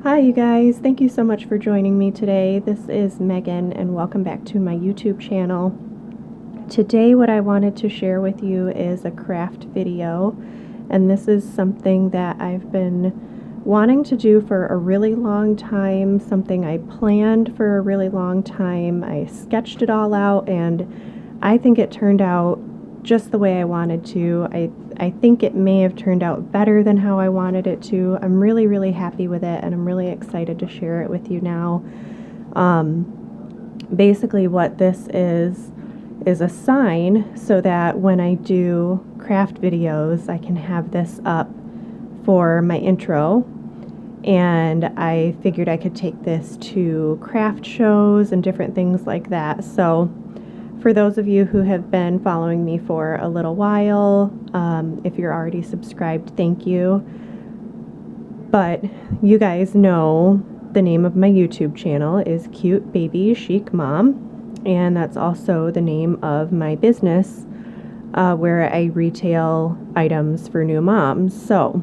Hi you guys, thank you so much for joining me today. This is Megan and welcome back to my YouTube channel. Today what I wanted to share with you is a craft video, and this is something that I've been wanting to do for a really long time, something I planned for a really long time. I sketched it all out and I think it turned out just the way I wanted to. I think it may have turned out better than how I wanted it to. I'm really happy with it and I'm really excited to share it with you now. Basically what this is a sign so that when I do craft videos I can have this up for my intro, and I figured I could take this to craft shows and different things like that. So for those of you who have been following me for a little while, if you're already subscribed, thank you. But you guys know the name of my YouTube channel is Cute Baby Chic Mom, and that's also the name of my business where I retail items for new moms. So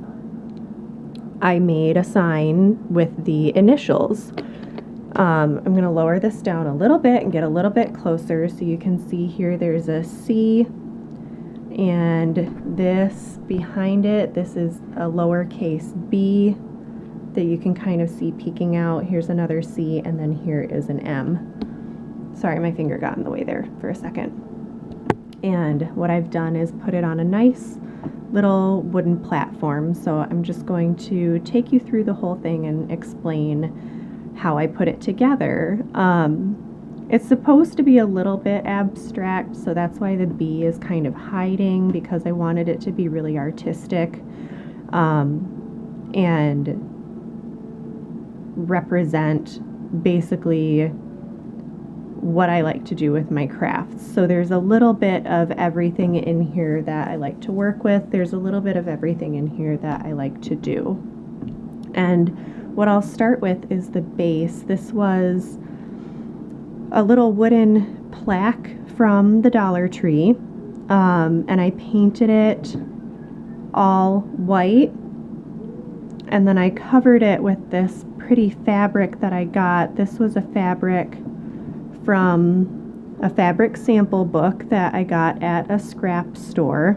I made a sign with the initials. I'm going to lower this down a little bit and get a little bit closer so you can see here there's a C, and this behind it, this is a lowercase b that you can kind of see peeking out. Here's another C, and then here is an M. Sorry, my finger got in the way there for a second. And what I've done is put it on a nice little wooden platform, so I'm just going to take you through the whole thing and explain how I put it together. It's supposed to be a little bit abstract, so that's why the B is kind of hiding, because I wanted it to be really artistic and represent basically what I like to do with my crafts. So there's a little bit of everything in here that I like to work with. There's a little bit of everything in here that I like to do. And what I'll start with is the base. This was a little wooden plaque from the Dollar Tree, and I painted it all white, and then I covered it with this pretty fabric that I got. This was a fabric from a fabric sample book that I got at a scrap store,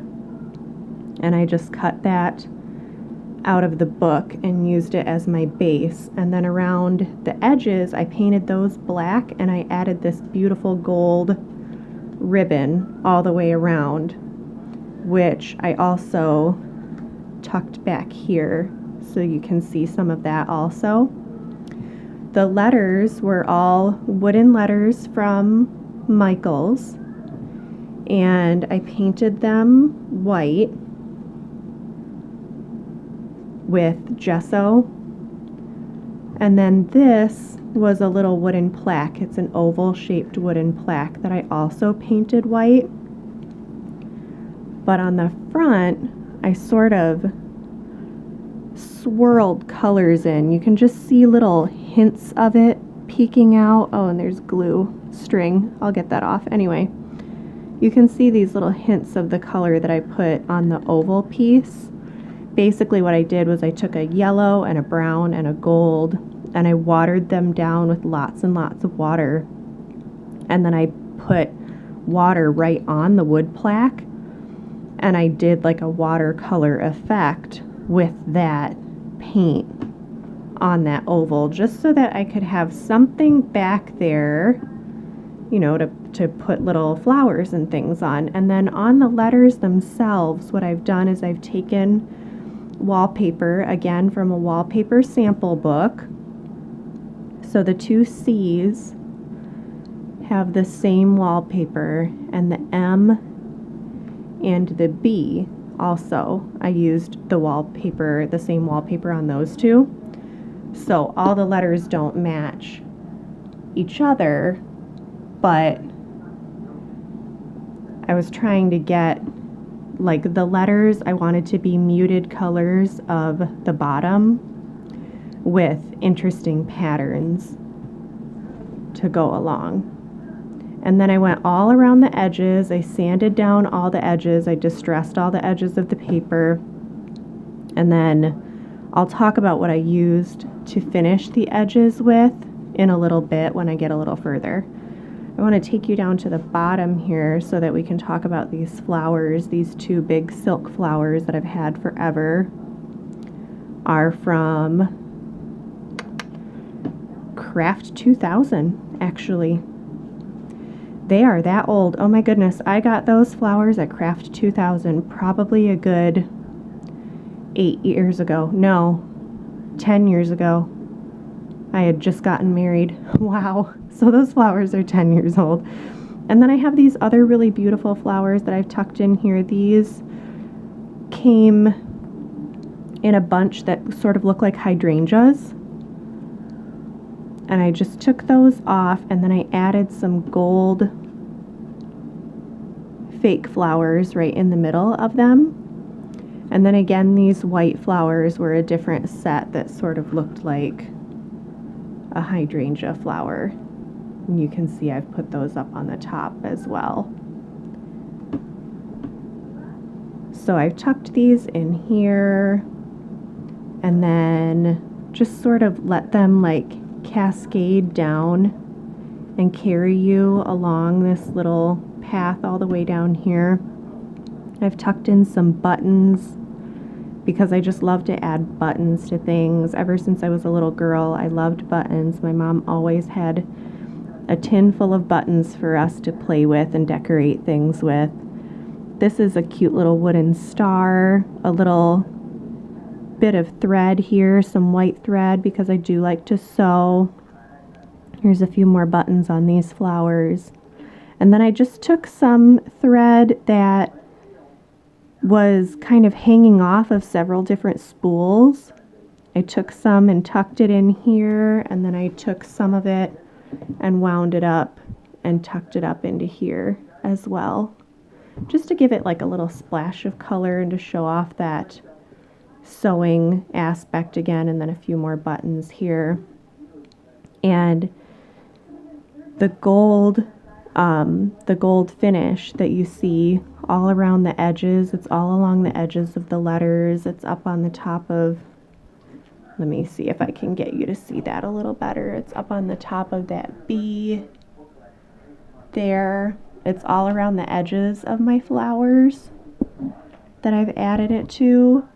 and I just cut that out of the book and used it as my base. And then around the edges I painted those black, and I added this beautiful gold ribbon all the way around, which I also tucked back here so you can see some of that also. The letters were all wooden letters from Michael's, and I painted them white with gesso. And then this was a little wooden plaque. It's an oval shaped wooden plaque that I also painted white. But on the front, I sort of swirled colors in. You can just see little hints of it peeking out. Oh, and there's glue string. I'll get that off. Anyway, you can see these little hints of the color that I put on the oval piece. Basically what I did was I took a yellow and a brown and a gold, and I watered them down with lots and lots of water, and then I put water right on the wood plaque, and I did like a watercolor effect with that paint on that oval, just so that I could have something back there, you know, to put little flowers and things on. And then on the letters themselves, what I've done is I've taken wallpaper, again from a wallpaper sample book. So the two C's have the same wallpaper, and the M and the B also, I used the wallpaper, the same wallpaper on those two. So all the letters don't match each other, but I was trying to get, like, the letters, I wanted to be muted colors of the bottom with interesting patterns to go along. And then I went all around the edges. I sanded down all the edges. I distressed all the edges of the paper. And then I'll talk about what I used to finish the edges with in a little bit when I get a little further. I want to take you down to the bottom here so that we can talk about these flowers. These two big silk flowers that I've had forever are from Craft 2000, actually. They are that old. Oh my goodness, I got those flowers at Craft 2000 probably a good 8 years ago. No, 10 years ago. I had just gotten married. Wow. So those flowers are 10 years old. And then I have these other really beautiful flowers that I've tucked in here. These came in a bunch that sort of look like hydrangeas. And I just took those off, and then I added some gold fake flowers right in the middle of them. And then again, these white flowers were a different set that sort of looked like a hydrangea flower. And you can see I've put those up on the top as well. So I've tucked these in here and then just sort of let them like cascade down and carry you along this little path all the way down here. I've tucked in some buttons because I just love to add buttons to things. Ever since I was a little girl, I loved buttons. My mom always had a tin full of buttons for us to play with and decorate things with. This is a cute little wooden star, a little bit of thread here, some white thread because I do like to sew. Here's a few more buttons on these flowers. And then I just took some thread that was kind of hanging off of several different spools. I took some and tucked it in here, and then I took some of it and wound it up and tucked it up into here as well, just to give it like a little splash of color and to show off that sewing aspect again. And then a few more buttons here, and the gold finish that you see all around the edges, it's all along the edges of the letters. It's up on the top of, let me see if I can get you to see that a little better. It's up on the top of that B there. It's all around the edges of my flowers that I've added it to.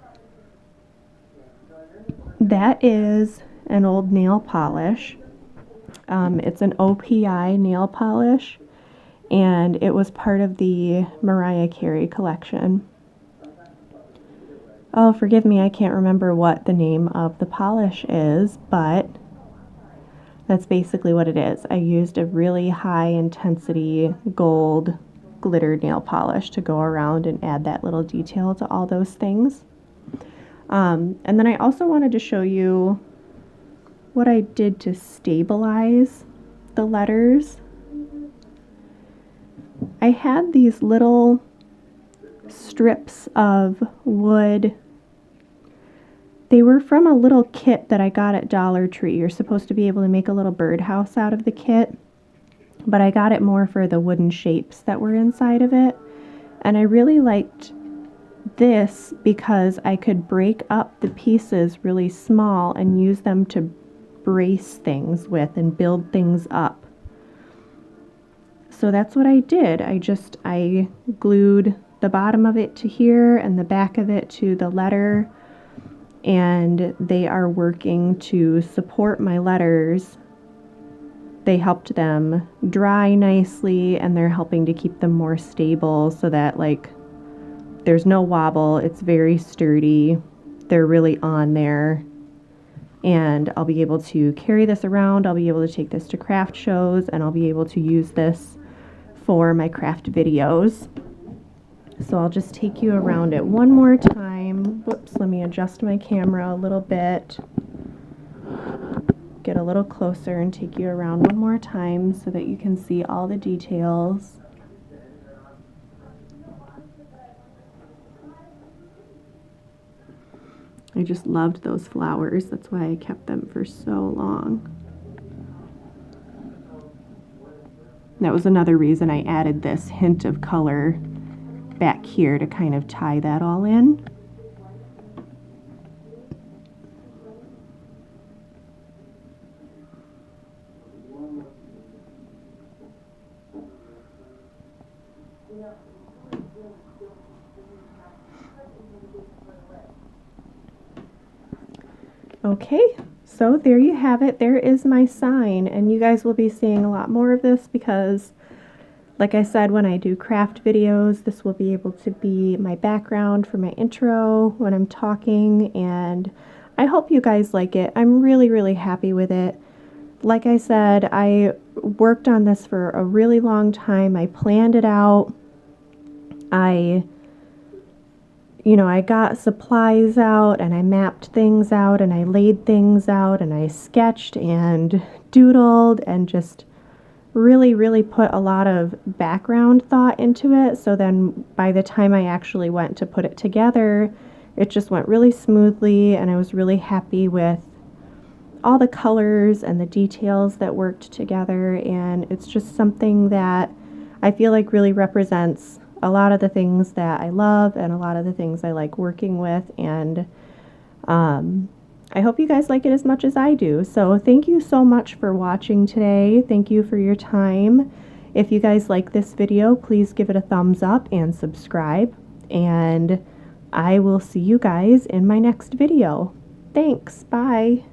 That is an old nail polish. It's an OPI nail polish, and it was part of the Mariah Carey collection. Oh, forgive me, I can't remember what the name of the polish is, but that's basically what it is. I used a really high intensity gold glitter nail polish to go around and add that little detail to all those things. And then I also wanted to show you what I did to stabilize the letters. I had these little strips of wood. They were from a little kit that I got at Dollar Tree. You're supposed to be able to make a little birdhouse out of the kit, but I got it more for the wooden shapes that were inside of it. And I really liked this because I could break up the pieces really small and use them to brace things with and build things up. So that's what I did. I glued the bottom of it to here and the back of it to the letter, and they are working to support my letters. They helped them dry nicely, and they're helping to keep them more stable so that like there's no wobble. It's very sturdy. They're really on there. And I'll be able to carry this around. I'll be able to take this to craft shows, and I'll be able to use this for my craft videos. So I'll just take you around it one more time. Whoops, let me adjust my camera a little bit. Get a little closer and take you around one more time so that you can see all the details. I just loved those flowers. That's why I kept them for so long. That was another reason I added this hint of color back here to kind of tie that all in. Okay, so there you have it. There is my sign, and you guys will be seeing a lot more of this because, like I said, when I do craft videos, this will be able to be my background for my intro when I'm talking, and I hope you guys like it. I'm really, really happy with it. Like I said, I worked on this for a really long time. I planned it out. I got supplies out and I mapped things out and I laid things out and I sketched and doodled and just really, really put a lot of background thought into it. So then by the time I actually went to put it together, it just went really smoothly and I was really happy with all the colors and the details that worked together. And it's just something that I feel like really represents a lot of the things that I love and a lot of the things I like working with, and I hope you guys like it as much as I do. So thank you so much for watching today. Thank you for your time. If you guys like this video, please give it a thumbs up and subscribe, and I will see you guys in my next video. Thanks. Bye.